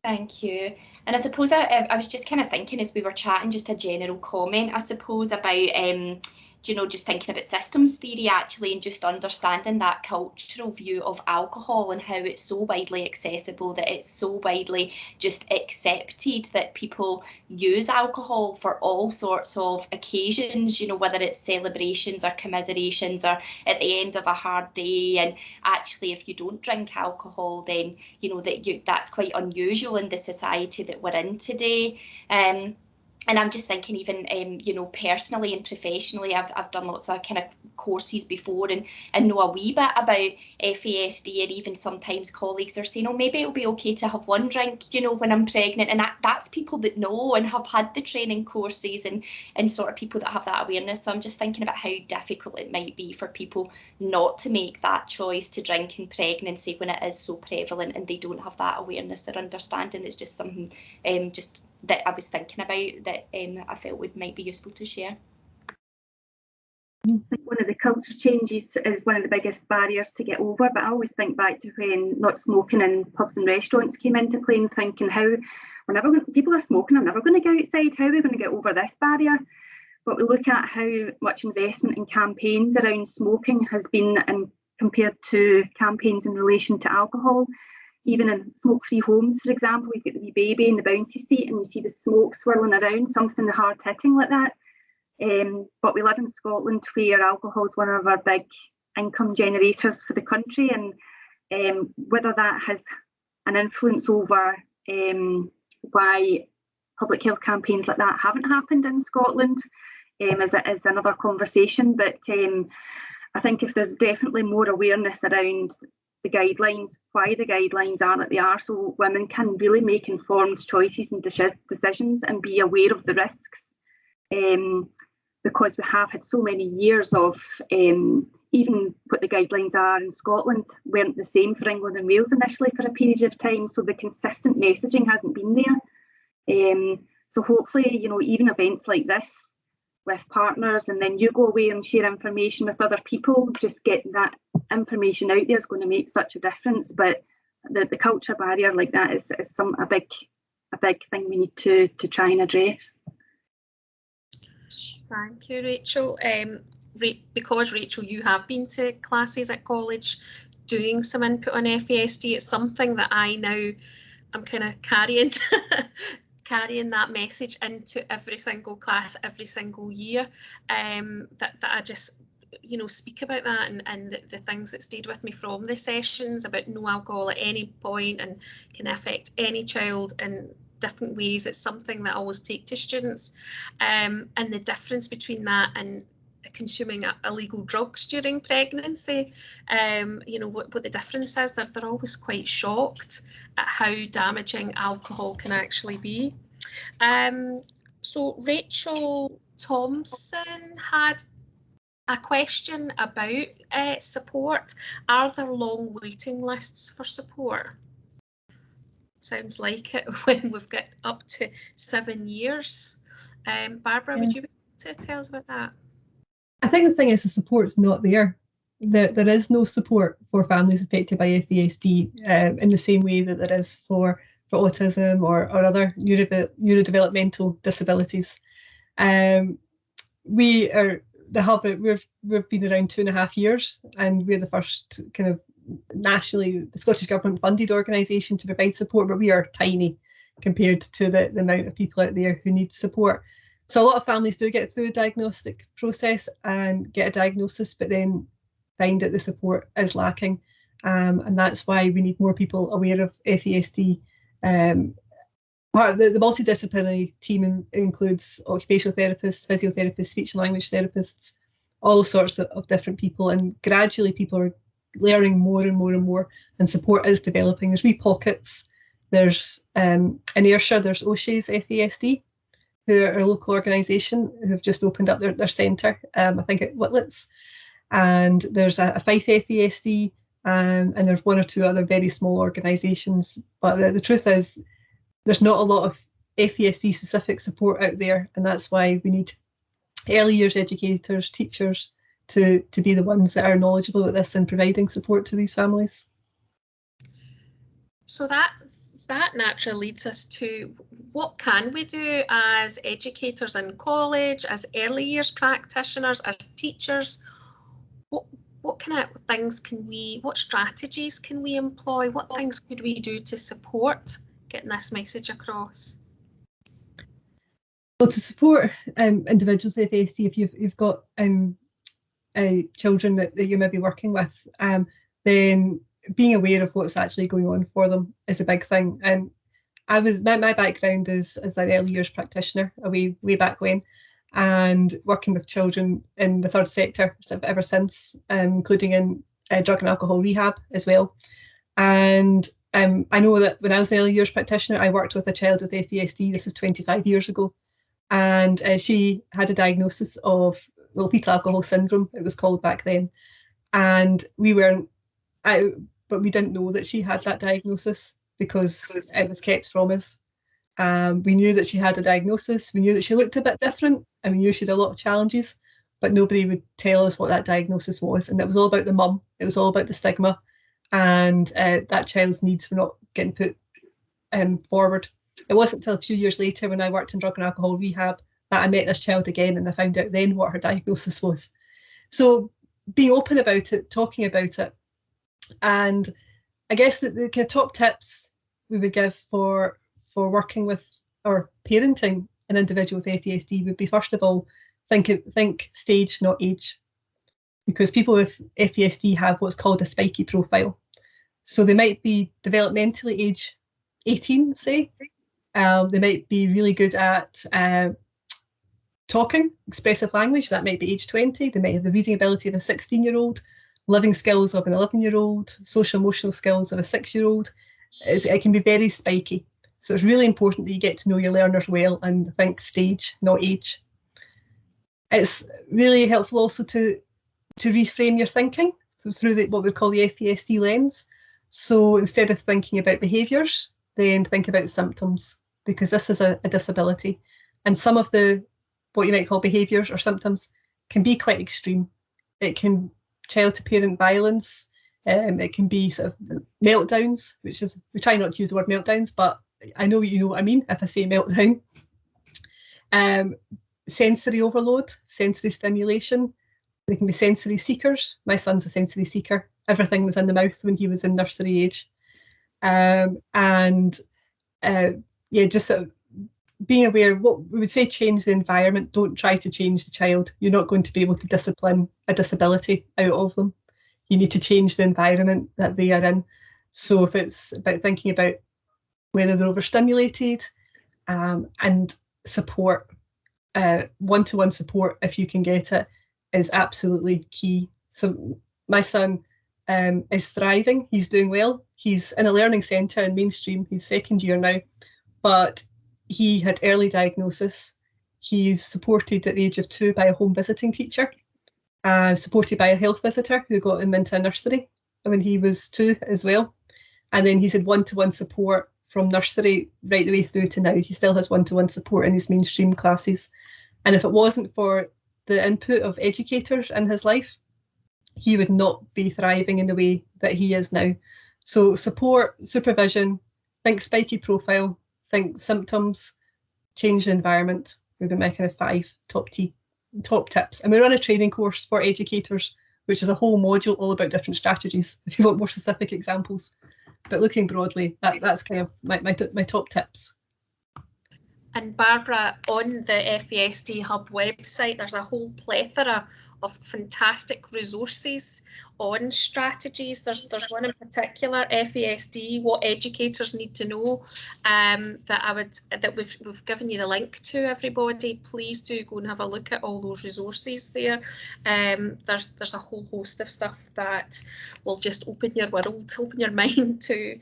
Thank you. And I suppose I was just kind of thinking as we were chatting, just a general comment, I suppose, about you know, just thinking about systems theory actually, and just understanding that cultural view of alcohol and how it's so widely accessible, that it's so widely just accepted that people use alcohol for all sorts of occasions, you know, whether it's celebrations or commiserations or at the end of a hard day. And actually, if you don't drink alcohol, then, you know, that's quite unusual in the society that we're in today. And I'm just thinking, even you know, personally and professionally, I've done lots of kind of courses before and know a wee bit about FASD, and even sometimes colleagues are saying, oh, maybe it'll be okay to have one drink, you know, when I'm pregnant. And that's people that know and have had the training courses and sort of people that have that awareness. So I'm just thinking about how difficult it might be for people not to make that choice to drink in pregnancy when it is so prevalent and they don't have that awareness or understanding. It's just something just that I was thinking about that I felt might be useful to share. I think one of the culture changes is one of the biggest barriers to get over, but I always think back to when not smoking in pubs and restaurants came into play, and thinking how people are smoking, I'm never going to go outside, how are we going to get over this barrier? But we look at how much investment in campaigns around smoking has been compared to campaigns in relation to alcohol. Even in smoke-free homes, for example, we've got the wee baby in the bouncy seat and you see the smoke swirling around, something hard-hitting like that. But we live in Scotland, where alcohol is one of our big income generators for the country, and whether that has an influence over why public health campaigns like that haven't happened in Scotland is another conversation. But I think if there's definitely more awareness around the guidelines, why the guidelines are like they are, so women can really make informed choices and decisions and be aware of the risks. Because we have had so many years of even what the guidelines are in Scotland weren't the same for England and Wales initially for a period of time, so the consistent messaging hasn't been there. So hopefully, you know, even events like this with partners, and then you go away and share information with other people, just getting that information out there is going to make such a difference. But the culture barrier like that is a big thing we need to try and address. Thank you, Rachel. Because Rachel, you have been to classes at college doing some input on FASD, it's something that I now I'm kind of carrying that message into every single class, every single year, that I just, you know, speak about that, and the things that stayed with me from the sessions about no alcohol at any point and can affect any child in different ways. It's something that I always take to students, and the difference between that and consuming illegal drugs during pregnancy, you know, what the difference is. They're always quite shocked at how damaging alcohol can actually be. So Rachel Thompson had a question about support. Are there long waiting lists for support? Sounds like it when we've got up to 7 years. Barbara, would you be able to tell us about that? I think the thing is the support's not there. There is no support for families affected by FASD in the same way that there is for autism or other neurodevelopmental disabilities. We are the hub. We've been around 2.5 years, and we're the first kind of nationally, the Scottish Government funded organisation to provide support, but we are tiny compared to the amount of people out there who need support. So a lot of families do get through a diagnostic process and get a diagnosis, but then find that the support is lacking. And that's why we need more people aware of FASD. Part of the multidisciplinary team includes occupational therapists, physiotherapists, speech and language therapists, all sorts of different people. And gradually people are learning more and more and more, and support is developing. There's wee pockets. There's in Ayrshire, there's O'Shea's FASD, who are a local organisation who have just opened up their centre, I think at Whitlets. And there's a Fife FASD, and there's one or two other very small organisations. But the truth is, there's not a lot of FASD specific support out there, and that's why we need early years educators, teachers to be the ones that are knowledgeable about this and providing support to these families. So that that naturally leads us to what can we do as educators in college, as early years practitioners, as teachers? What kind of things what strategies can we employ? What things could we do to support getting this message across? Well, to support individuals with FASD, if you've got children that you may be working with, then being aware of what's actually going on for them is a big thing. And my background is as an early years practitioner way back when, and working with children in the third sector sort of ever since, including in drug and alcohol rehab as well. And I know that when I was an early years practitioner, I worked with a child with FASD. This is 25 years ago, and she had a diagnosis of fetal alcohol syndrome, it was called back then. And we weren't, but we didn't know that she had that diagnosis because it was kept from us. We knew that she had a diagnosis, we knew that she looked a bit different, and we knew she had a lot of challenges, but nobody would tell us what that diagnosis was. And it was all about the mum, it was all about the stigma, and that child's needs were not getting put forward. It wasn't until a few years later, when I worked in drug and alcohol rehab, that I met this child again, and I found out then what her diagnosis was. So being open about it, talking about it, and I guess the kind of top tips we would give for working with or parenting an individual with FASD would be, first of all, think stage, not age, because people with FASD have what's called a spiky profile. So they might be developmentally age 18, say. They might be really good at talking, expressive language, that might be age 20. They might have the reading ability of a 16-year-old, living skills of an 11-year-old, social emotional skills of a 6-year-old. It can be very spiky. So it's really important that you get to know your learners well and think stage, not age. It's really helpful also to reframe your thinking through what we call the FASD lens. So instead of thinking about behaviours, then think about symptoms, because this is a disability. And some of what you might call behaviours or symptoms can be quite extreme. It can child to parent violence, it can be sort of meltdowns, which is, we try not to use the word meltdowns, but I know you know what I mean if I say meltdown. Sensory overload, sensory stimulation. They can be sensory seekers. My son's a sensory seeker. Everything was in the mouth when he was in nursery age. Just sort of being aware of what we would say, change the environment. Don't try to change the child. You're not going to be able to discipline a disability out of them. You need to change the environment that they are in. So if it's about thinking about whether they're overstimulated, and support, one-to-one support, if you can get it, is absolutely key. So my son is thriving, he's doing well. He's in a learning centre in mainstream, he's second year now, but he had early diagnosis. He's supported at the age of 2 by a home visiting teacher, supported by a health visitor who got him into a nursery when he was 2 as well. And then he's had one-to-one support from nursery right the way through to now. He still has one-to-one support in his mainstream classes. And if it wasn't for the input of educators in his life, he would not be thriving in the way that he is now. So support, supervision, think spiky profile, think symptoms, change the environment would be my kind of 5 top tips. And we run a training course for educators, which is a whole module all about different strategies, if you want more specific examples. But looking broadly, that's kind of my top tips. And Barbara, on the FASD Hub website, there's a whole plethora of fantastic resources on strategies. There's one in particular, FASD, what educators need to know, that we've given you the link to, everybody. Please do go and have a look at all those resources there. There's a whole host of stuff that will just open your world, open your mind to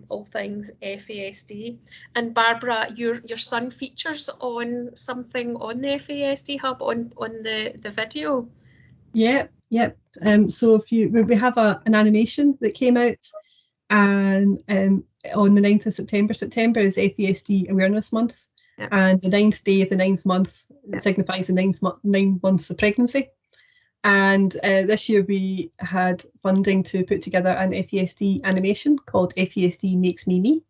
all things FASD. And Barbara, your son features on something on the FASD Hub on the video. Yeah. So we have an animation that came out, and on the 9th of September. September is FASD Awareness Month, and the 9th day of the 9th month signifies the 9 months of pregnancy. And this year we had funding to put together an FASD animation called FASD Makes Me Me.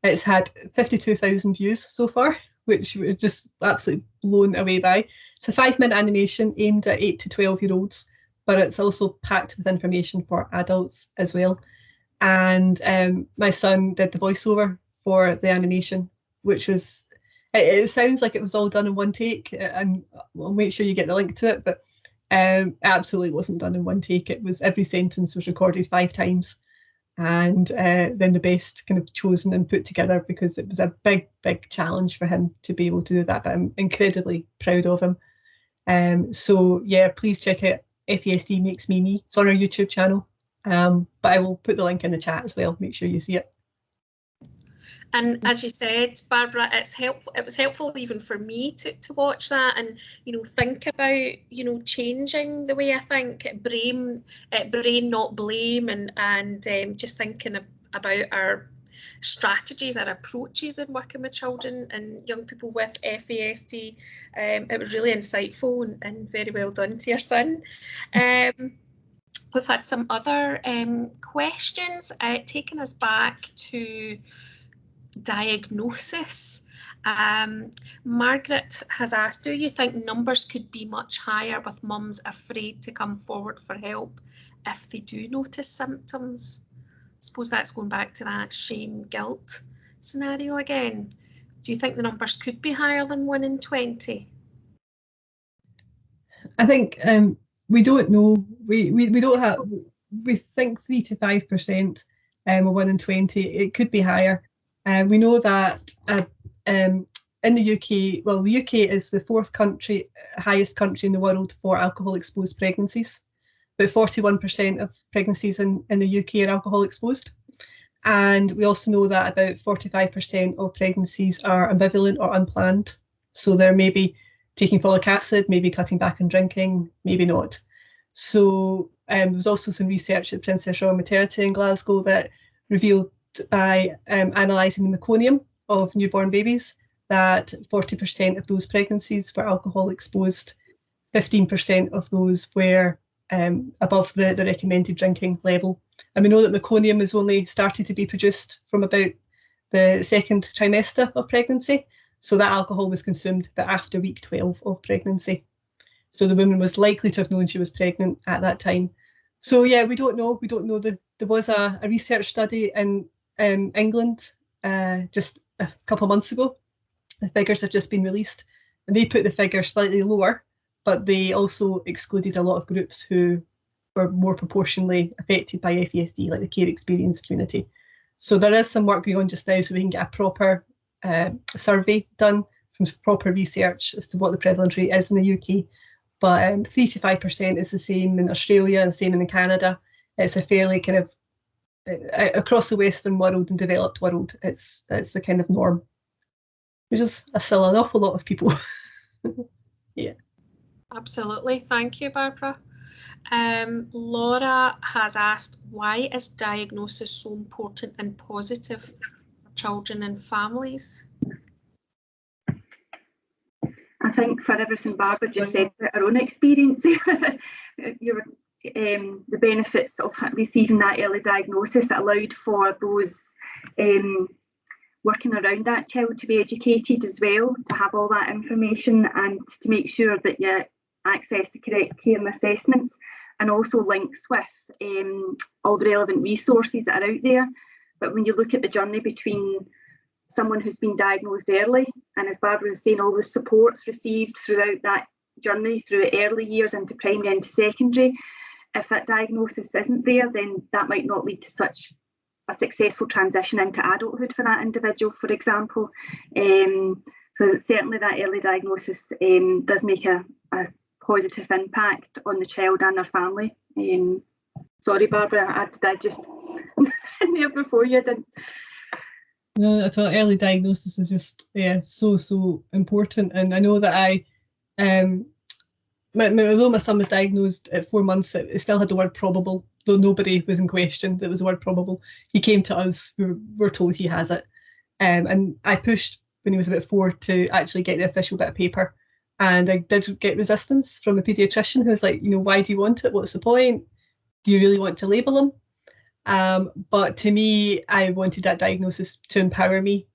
It's had 52,000 views so far, which we're just absolutely blown away by. It's a 5-minute animation aimed at 8 to 12-year-olds, but it's also packed with information for adults as well. And my son did the voiceover for the animation, which was, it sounds like it was all done in one take, and I'll make sure you get the link to it, but it absolutely wasn't done in one take. It was, every sentence was recorded 5 times, and then the best kind of chosen and put together, because it was a big challenge for him to be able to do that, but I'm incredibly proud of him. So yeah, please check out FASD Makes Me Me. It's on our YouTube channel, but I will put the link in the chat as well, make sure you see it. And as you said, Barbara, it's helpful. It was helpful even for me to watch that and, you know, think about, you know, changing the way I think, brain not blame, and just thinking about our strategies, our approaches in working with children and young people with FASD. It was really insightful and very well done to your son. We've had some other questions taking us back to diagnosis. Margaret has asked, do you think numbers could be much higher with mums afraid to come forward for help if they do notice symptoms? I suppose that's going back to that shame, guilt scenario again. Do you think the numbers could be higher than 1 in 20? I think we don't know. We don't have. We think 3 to 5%, or 1 in 20. It could be higher. We know that in the UK, well, the UK is the 4th highest country in the world for alcohol-exposed pregnancies. About 41% of pregnancies in the UK are alcohol exposed. And we also know that about 45% of pregnancies are ambivalent or unplanned. So they're maybe taking folic acid, maybe cutting back on drinking, maybe not. So there was also some research at Princess Royal Maternity in Glasgow that revealed by analysing the meconium of newborn babies that 40% of those pregnancies were alcohol exposed, 15% of those were above the recommended drinking level. And we know that meconium is only started to be produced from about the 2nd trimester of pregnancy. So that alcohol was consumed but after week 12 of pregnancy. So the woman was likely to have known she was pregnant at that time. So yeah, we don't know. We don't know. There was a research study in England just a couple of months ago. The figures have just been released, and they put the figure slightly lower, but they also excluded a lot of groups who were more proportionally affected by FASD, like the care experience community. So there is some work going on just now so we can get a proper survey done from proper research as to what the prevalence rate is in the UK. But 3 to 5% is the same in Australia and same in Canada. It's a fairly kind of across the Western world and developed world, it's the kind of norm, which is still an awful lot of people. Yeah. Absolutely. Thank you, Barbara. Laura has asked, why is diagnosis so important and positive for children and families? I think for everything Barbara just said about her own experience, the benefits of receiving that early diagnosis allowed for those working around that child to be educated as well, to have all that information and to make sure that you access the correct care and assessments, and also links with all the relevant resources that are out there. But when you look at the journey between someone who's been diagnosed early, and as Barbara was saying, all the supports received throughout that journey, through early years into primary, into secondary, if that diagnosis isn't there, then that might not lead to such a successful transition into adulthood for that individual, for example. So certainly that early diagnosis does make a positive impact on the child and their family. Sorry, Barbara, did I just in there before you didn't? No, at all. Early diagnosis is just so important, and I know that although my son was diagnosed at 4 months, it still had the word probable, though nobody was in question. It was the word probable. He came to us. We were told he has it, and I pushed when he was about 4 to actually get the official bit of paper, and I did get resistance from a paediatrician who was like, why do you want it? What's the point? Do you really want to label him? But to me, I wanted that diagnosis to empower me.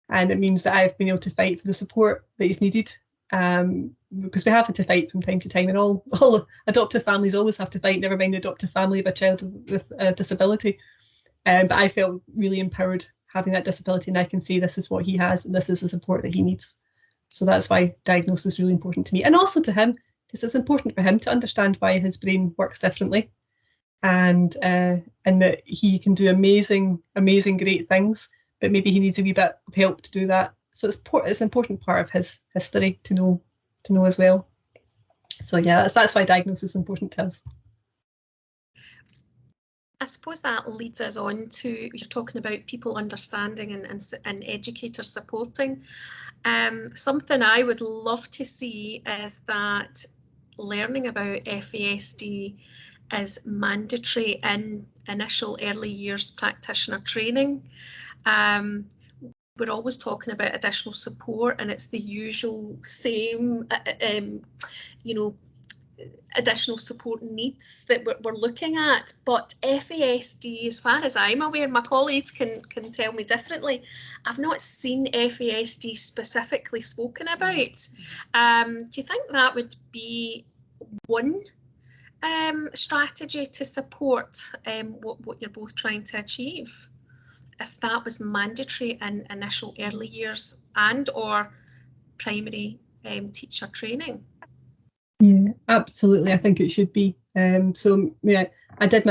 And it means that I've been able to fight for the support that is needed. Because we have had to fight from time to time, and all adoptive families always have to fight, never mind the adoptive family of a child with a disability. But I felt really empowered having that disability, and I can say this is what he has and this is the support that he needs. So that's why diagnosis is really important to me, and also to him, because it's important for him to understand why his brain works differently, and that he can do amazing, great things, but maybe he needs a wee bit of help to do that. So it's an important part of his history to know as well. So yeah, that's why diagnosis is important to us. I suppose that leads us on to, you're talking about people understanding and educators supporting. Something I would love to see is that learning about FASD is mandatory in initial early years practitioner training. We're always talking about additional support, and it's the usual same, additional support needs that we're looking at. But FASD, as far as I'm aware, my colleagues can tell me differently, I've not seen FASD specifically spoken about. Do you think that would be one strategy to support what you're both trying to achieve, if that was mandatory in initial early years and or primary teacher training? Yeah, absolutely. I think it should be. So yeah, I did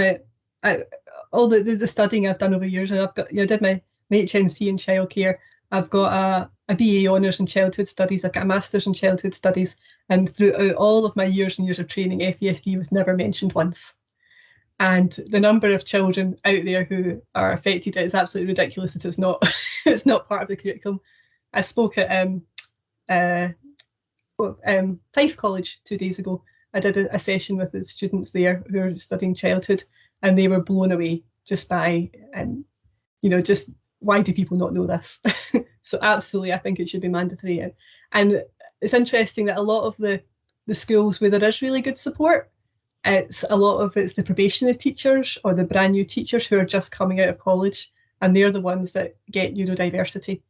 all the studying I've done over the years, and I did my HNC in childcare. I've got a BA honours in childhood studies. I've got a master's in childhood studies, and throughout all of my years and years of training, FASD was never mentioned once. And the number of children out there who are affected is absolutely ridiculous that it's not it's not part of the curriculum. I spoke at Fife College 2 days ago. I did a session with the students there who are studying childhood, and they were blown away just by, just why do people not know this? So absolutely, I think it should be mandatory. And it's interesting that a lot of the schools where there is really good support, it's the probationary teachers or the brand new teachers who are just coming out of college, and they're the ones that get neurodiversity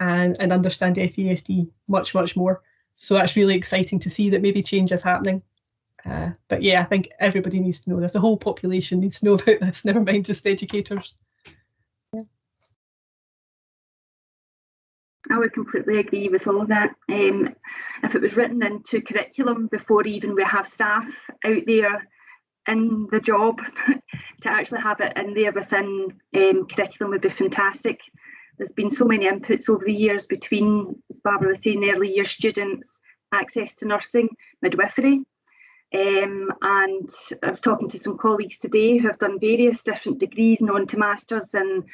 and understand FASD much, much more. So that's really exciting to see that maybe change is happening. But yeah, I think everybody needs to know this. The whole population needs to know about this, never mind just educators. Yeah. I would completely agree with all of that. If it was written into curriculum before even we have staff out there in the job, to actually have it in there within curriculum would be fantastic. There's been so many inputs over the years between, as Barbara was saying, early year students, access to nursing, midwifery. And I was talking to some colleagues today who have done various different degrees and on to masters, and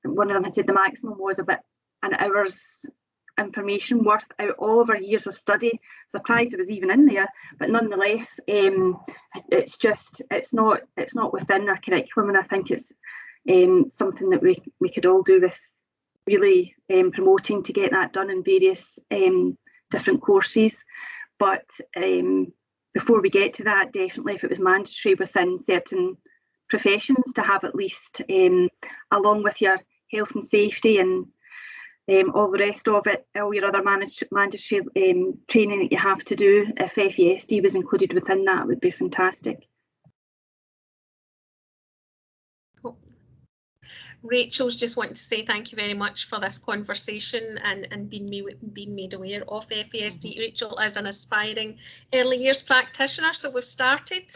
one of them had said the maximum was about an hour's information worth out all of our years of study. Surprised it was even in there, but nonetheless, it's not within our curriculum, and I think it's something that we could all do with really promoting to get that done in various different courses. But before we get to that, definitely if it was mandatory within certain professions, to have at least, along with your health and safety and all the rest of it, all your other mandatory training that you have to do, if FASD was included within that, would be fantastic. Rachel's just wanting to say thank you very much for this conversation and being made aware of FASD. Rachel is an aspiring early years practitioner, so we've started.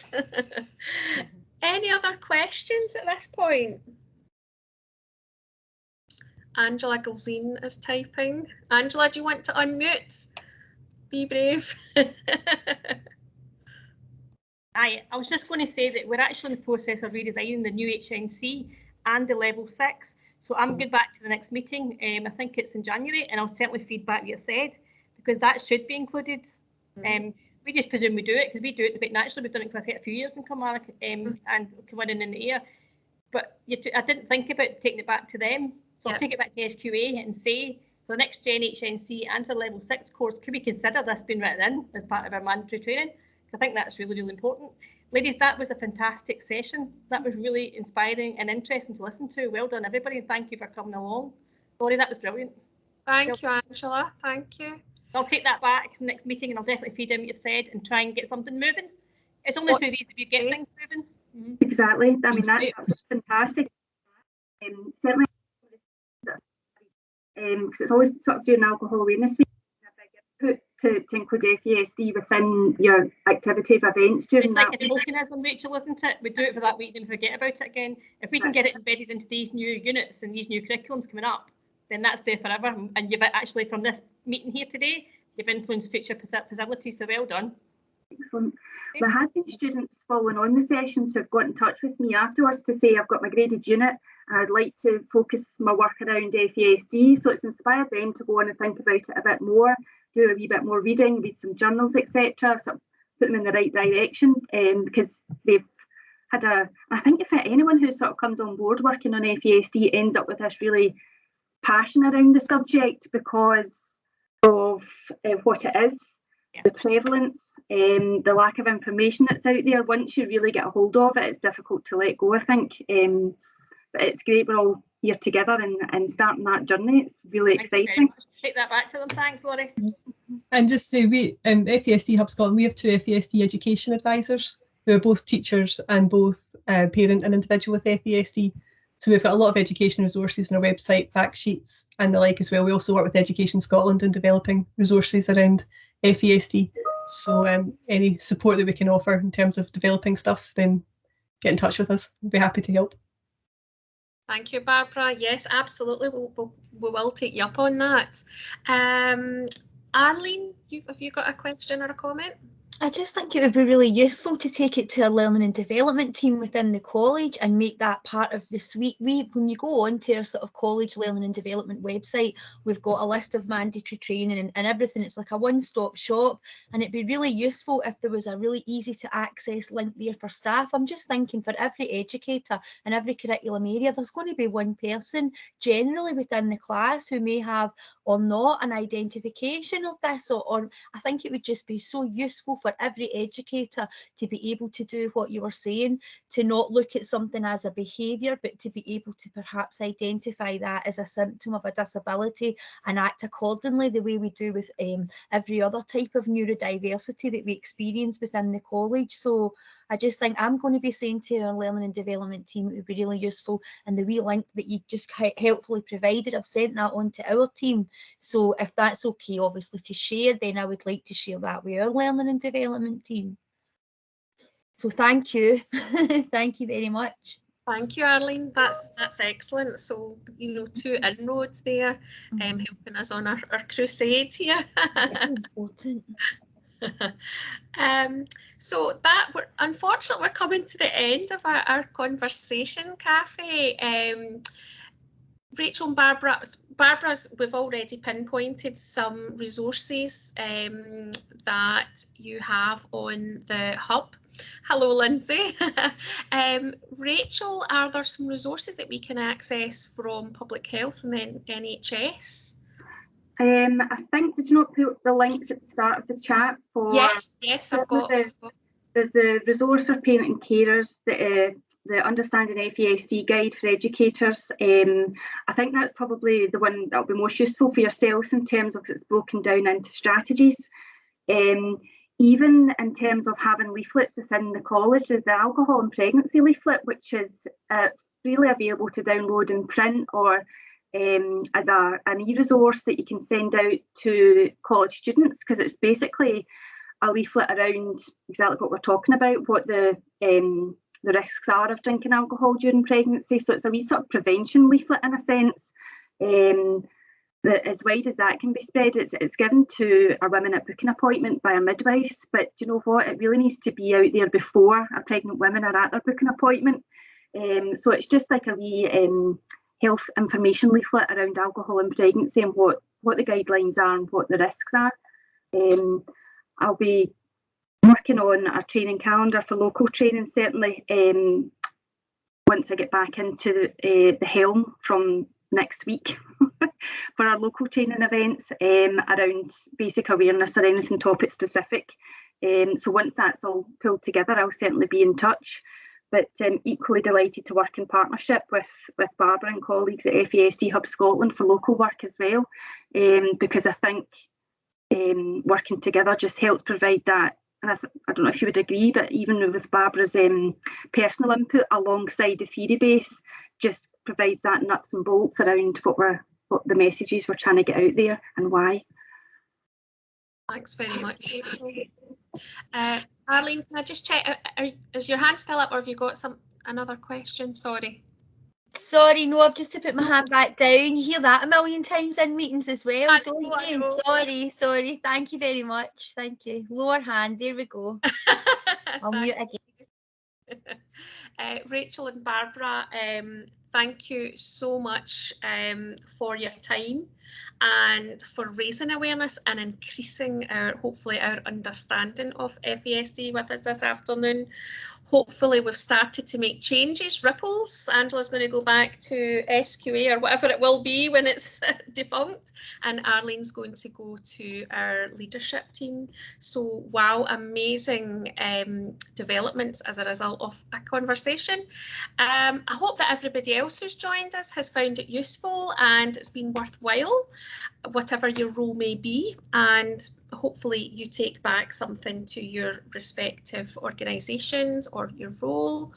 Any other questions at this point? Angela Gilzine is typing. Angela, do you want to unmute? Be brave. I was just going to say that we're actually in the process of redesigning the new HNC and the level 6. So I'm going back to the next meeting. I think it's in January, and I'll certainly feed back what you said, because that should be included. We just presume we do it because we do it a bit naturally. We've done it for a few years in Kilmarnock and Kilwinning in the air. But I didn't think about taking it back to them. So I'll take it back to SQA and say, for the next gen HNC and for the level 6 course, could we consider this being written in as part of our mandatory training? I think that's really, really important. ladies, that was a fantastic session. That was really inspiring and interesting to listen to. Well done, everybody, and thank you for coming along. Laurie, that was brilliant. Thank you, Angela. Thank you. I'll take that back next meeting and I'll definitely feed in what you've said and try and get something moving. It's only through these if you get things moving. Mm-hmm. Exactly. I mean, that's fantastic. Certainly, because it's always sort of during Alcohol Awareness Week, put to include FASD within your activity of events during it's like that a tokenism, Rachel, isn't it? We do it for that week and forget about it again. If we can get it embedded into these new units and these new curriculums coming up, then that's there forever. And you've actually, from this meeting here today, you've influenced future facilities, so well done. Excellent. There has been students following on the sessions who have got in touch with me afterwards to say I've got my graded unit and I'd like to focus my work around FASD. So it's inspired them to go on and think about it a bit more, do a wee bit more reading, read some journals, etc. So put them in the right direction because they've had I think if anyone who sort of comes on board working on FASD ends up with this really passion around the subject because of what it is. The prevalence, the lack of information that's out there. Once you really get a hold of it, it's difficult to let go, I think. But it's great we're all here together and starting that journey. It's really exciting. Take that back to them. Thanks, Laurie. And just say we FASD Hub Scotland, we have 2 FASD education advisors who are both teachers and both parent and individual with FASD. So we've got a lot of education resources on our website, fact sheets and the like as well. We also work with Education Scotland in developing resources around FASD. So any support that we can offer in terms of developing stuff, then get in touch with us. We'll be happy to help. Thank you, Barbara. Yes, absolutely. We will take you up on that. Arlene, have you got a question or a comment? I just think it would be really useful to take it to a learning and development team within the college and make that part of the suite. When you go on to our sort of college learning and development website, we've got a list of mandatory training and everything. It's like a one-stop shop, and it'd be really useful if there was a really easy to access link there for staff. I'm just thinking for every educator in every curriculum area, there's going to be one person generally within the class who may have or not an identification of this, or I think it would just be so useful for every educator to be able to do what you were saying, to not look at something as a behaviour, but to be able to perhaps identify that as a symptom of a disability and act accordingly, the way we do with every other type of neurodiversity that we experience within the college. So I just think I'm going to be saying to our learning and development team it would be really useful, and the wee link that you just helpfully provided, I've sent that on to our team. So if that's okay, obviously, to share, then I would like to share that with our learning and development team. So thank you. Thank you very much. Thank you, Arlene. That's excellent. So, 2 inroads there, helping us on our crusade here. It's important. So unfortunately we're coming to the end of our conversation, Café. Rachel and Barbara's, we've already pinpointed some resources that you have on the hub. Hello, Lindsay. Rachel, are there some resources that we can access from Public Health and then NHS? I think, did you not put the links at the start of the chat? For yes, I've got. There's the resource for parent and carers, the Understanding FASD guide for educators. I think that's probably the one that'll be most useful for yourselves in terms of, because it's broken down into strategies. Even in terms of having leaflets within the college, there's the alcohol and pregnancy leaflet, which is freely available to download in print or as an e-resource that you can send out to college students, because it's basically a leaflet around exactly what we're talking about, what the risks are of drinking alcohol during pregnancy. So it's a wee sort of prevention leaflet in a sense. That as wide as that can be spread, it's given to a women at booking appointment by a midwife. But do you know what? It really needs to be out there before a pregnant women are at their booking appointment. So it's just like a wee health information leaflet around alcohol and pregnancy and what the guidelines are and what the risks are. I'll be working on a training calendar for local training, certainly once I get back into the helm from next week for our local training events around basic awareness or anything topic specific. So once that's all pulled together, I'll certainly be in touch. But equally delighted to work in partnership with Barbara and colleagues at FASD Hub Scotland for local work as well, because I think working together just helps provide that. And I don't know if you would agree, but even with Barbara's personal input alongside the theory base, just provides that nuts and bolts around what the messages we're trying to get out there and why. Thanks very much. Arlene, can I just check, is your hand still up, or have you got another question? Sorry. Sorry, no, I've just to put my hand back down. You hear that a million times in meetings as well, don't you? Sorry. Thank you very much. Thank you. Lower hand, there we go. I'll mute again. Rachel and Barbara, thank you so much for your time and for raising awareness and increasing hopefully our understanding of FASD with us this afternoon. Hopefully we've started to make changes, ripples. Angela's going to go back to SQA or whatever it will be when it's defunct, and Arlene's going to go to our leadership team. So wow, amazing developments as a result of a conversation. I hope that everybody else who's joined us has found it useful and it's been worthwhile, whatever your role may be, and hopefully you take back something to your respective organisations or your role.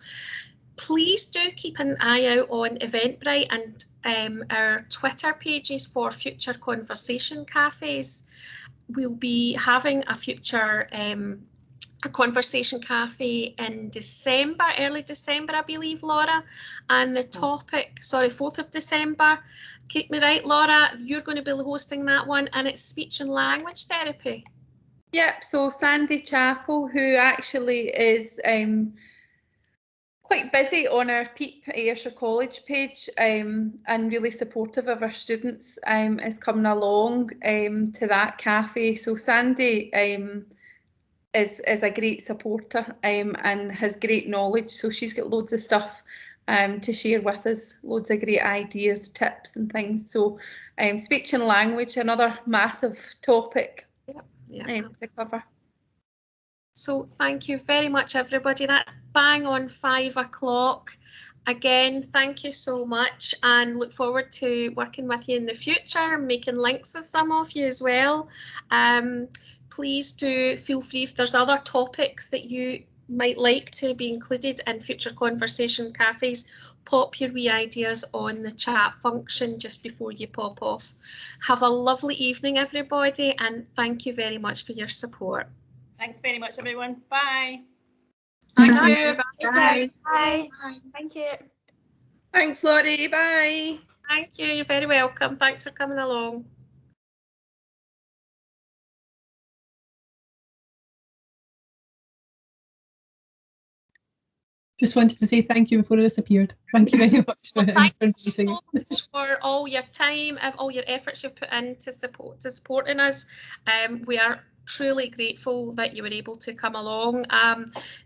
Please do keep an eye out on Eventbrite and our Twitter pages for future conversation cafes. We'll be having a future a conversation cafe in December, early December, I believe, Laura, and the topic, 4th of December. Keep me right, Laura, you're going to be hosting that one, and it's speech and language therapy. Yep, so Sandy Chappell, who actually is quite busy on our PEEP Ayrshire College page and really supportive of our students, is coming along to that cafe. So Sandy is a great supporter and has great knowledge, so she's got loads of stuff to share with us, loads of great ideas, tips and things. So speech and language, another massive topic to cover. So thank you very much, everybody. That's bang on 5 o'clock. Again, thank you so much, and look forward to working with you in the future, making links with some of you as well. Please do feel free if there's other topics that you might like to be included in future conversation cafes, pop your wee ideas on the chat function just before you pop off. Have a lovely evening, everybody, and thank you very much for your support. Thanks very much, everyone. Bye. Thank you. Bye. Bye. Thank you. Thanks, Laurie. Bye. Thank you. You're very welcome. Thanks for coming along. Just wanted to say thank you before I disappeared. Thank you very much. Well, thank you so much for all your time, all your efforts you've put into supporting us. We are truly grateful that you were able to come along.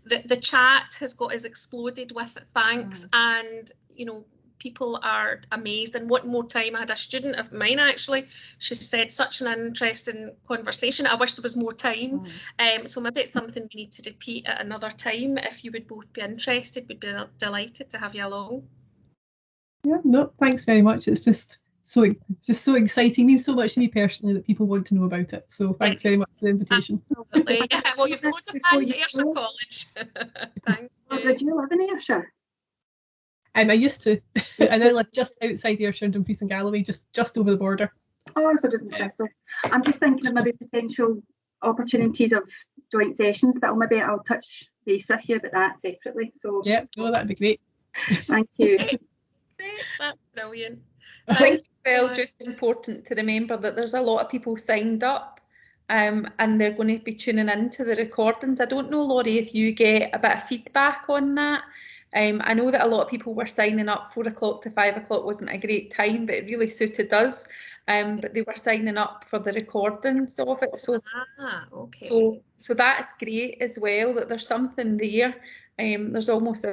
The chat has exploded with thanks, and you know, people are amazed and want more time. I had a student of mine actually, she said, such an interesting conversation, I wish there was more time. So maybe it's something we need to repeat at another time. If you would both be interested, we'd be delighted to have you along. Yeah, no, thanks very much. It's just so exciting. It means so much to me personally that people want to know about it. So thanks very much for the invitation. Absolutely. Well, you've got loads of fans at Ayrshire College. Thank you. Did you live in Ayrshire? I used to. I now live just outside Ayrshire, in Dumfries and Galloway, just over the border. Oh, so does my sister. I'm just thinking of maybe potential opportunities of joint sessions, but maybe I'll touch base with you about that separately. So yeah, no, that'd be great. Thank you. Great, that's brilliant. I think it's well just important to remember that there's a lot of people signed up and they're going to be tuning into the recordings. I don't know, Laurie, if you get a bit of feedback on that. I know that a lot of people were signing up. 4 o'clock to 5 o'clock wasn't a great time, but it really suited us. But they were signing up for the recordings of it. So, okay. So that's great as well, that there's something there. There's almost